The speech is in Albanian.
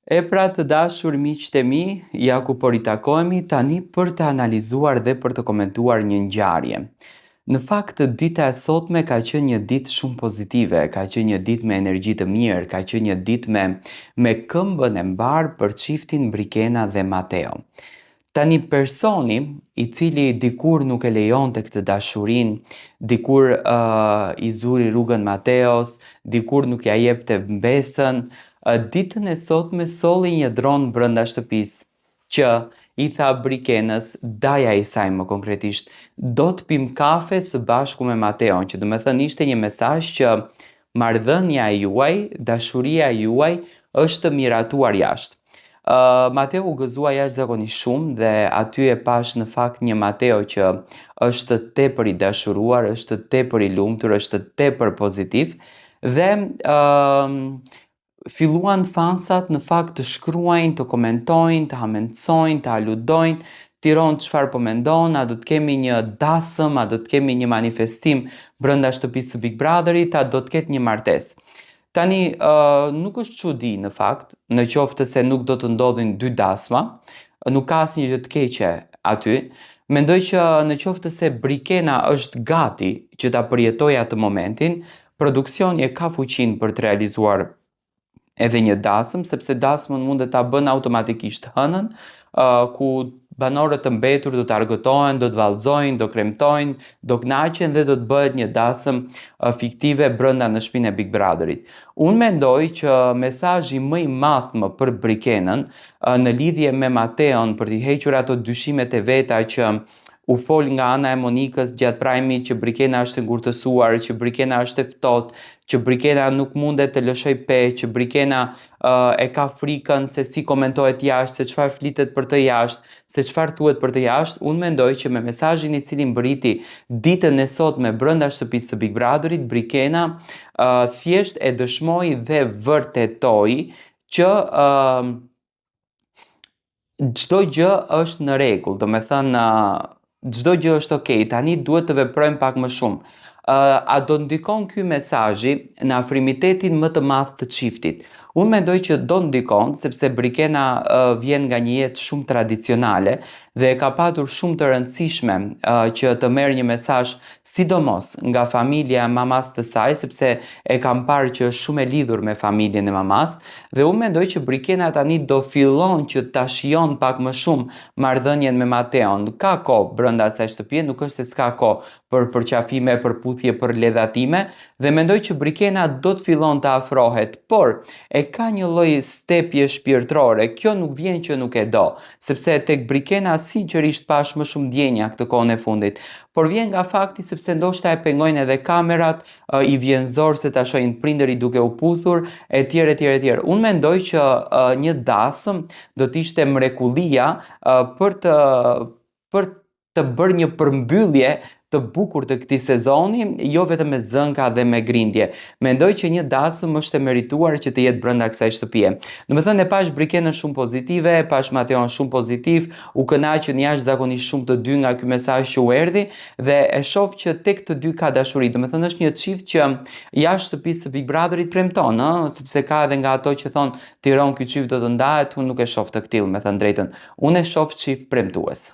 E pra të dashur miqtë e mi, ja ku po ritakohemi tani për të analizuar dhe për të komentuar një ngjarje. Në fakt, dita e sotme ka qenë një ditë shumë pozitive, ka qenë një ditë me energji të mirë, ka qenë një ditë me këmbën e mbar për çiftin Brikena dhe Mateo. Tani personi i cili dikur nuk e lejonte këtë dashurinë, dikur i zuri rrugën Mateos, dikur nuk ja jepte mbesën, ditën e sotme solli një dron brenda shtëpisë që i tha Brikenës, daja i saj më konkretisht, do të pim kafe së bashku me Mateon, që do me thënë ishte një mesazh që marrëdhënia e juaj, dashuria e juaj është miratuar jashtë. Mateo u gëzua jashtëzakonisht shumë dhe aty e pash në fakt një Mateo që është tepër i dashuruar, është tepër i lumtur, është tepër pozitiv dhe filluan fansat në fakt të shkruajnë, të komentojnë, të hamencojnë, të aludojnë, tiron çfarë po mendon, a do të kemi një dasëm, a do të kemi një manifestim brenda shtëpisë së Big Brotherit, a do të ketë një martesë. Tani, nuk është çudi në fakt, në qoftë se nuk do të ndodhin dy dasma, nuk ka asnjë gjë të keqe aty. Mendoj që në qoftë se Brikena është gati që ta përjetojë atë momentin, produksioni e ka fuqinë për të realizuar edhe një dasëm, sepse dasmën mundet ta bën automatikisht hënën, ku banorët të mbetur do të argëtohen, do të vallëzojnë, do kremtojnë, do kënaqen dhe do të bëhet një dasëm fiktive brenda në shtëpinë e Big Brotherit. Unë mendoj që mesazhi më i madh më për Brikenën në lidhje me Mateon për t'i hequr ato dyshimet e veta që u fol nga ana e Monikës gjatë prajmit që Brikena është e ngurtësuar, që Brikena është e ftohtë, që Brikena nuk mundet të lëshoj pe, që Brikena e ka frikën se si komentohet jashtë, se çfarë flitet për të jashtë, se çfarë thuhet për të jashtë. Unë mendoj që me mesazhin i cili mbriti ditën e sotme brenda shtëpisë së Big Brotherit, Brikena thjesht e dëshmoi dhe vërtetoi që çdo gjë është në rregull, do me thënë çdo gjë është okay, tani duhet të veprojmë pak më shumë. A do ndikon ky mesazhi në afrimitetin më të madh të çiftit? Unë mendoj që do ndikon, sepse Brikena vjen nga një jetë shumë tradicionale dhe ka patur shumë të rëndësishme që të merr një mesazh sidomos nga familja e mamas të saj, sepse e kam parë që është shumë e lidhur me familjen e mamas dhe unë mendoj që Brikena tani do fillon që ta shijon pak më shumë marrëdhënien me Mateon. Ka kohë brenda asaj shtëpie, nuk është se s'ka kohë për përqafime, për puthje, për ledhatime dhe mendoj që Brikena do të fillon të afrohet, por e ka një lloj stepje shpirtërore. Kjo nuk vjen që nuk e do, sepse tek Brikena sinqerisht pash më shumë ndjenja këtë kohën e fundit, por vjen nga fakti sepse ndoshta e pengojnë edhe kamerat, i vjen zor se ta shohin prindërit duke u puthur, etj etj etj. Unë mendoj që një dasëm do të ishte mrekullia për të bërë një përmbyllje të bukur të këtij sezoni, jo vetëm me zënka dhe me grindje. Mendoj që një dasëm është e merituar që të jetë brenda kësaj shtëpie. Domethënë e pash Brikenën shumë pozitive, e pash Mateon shumë pozitiv, u kënaqën jashtëzakonisht shumë të dy nga ky mesazh që u erdhi dhe e shoh që tek të dy ka dashuri. Domethënë është një çift që jashtë shtëpisë së Big Brotherit premton, sepse ka edhe nga ato që thonë Tiron ky çift do të ndahet, unë nuk e shoh të tillë, me thënë drejtën. Unë e shoh çift premtues.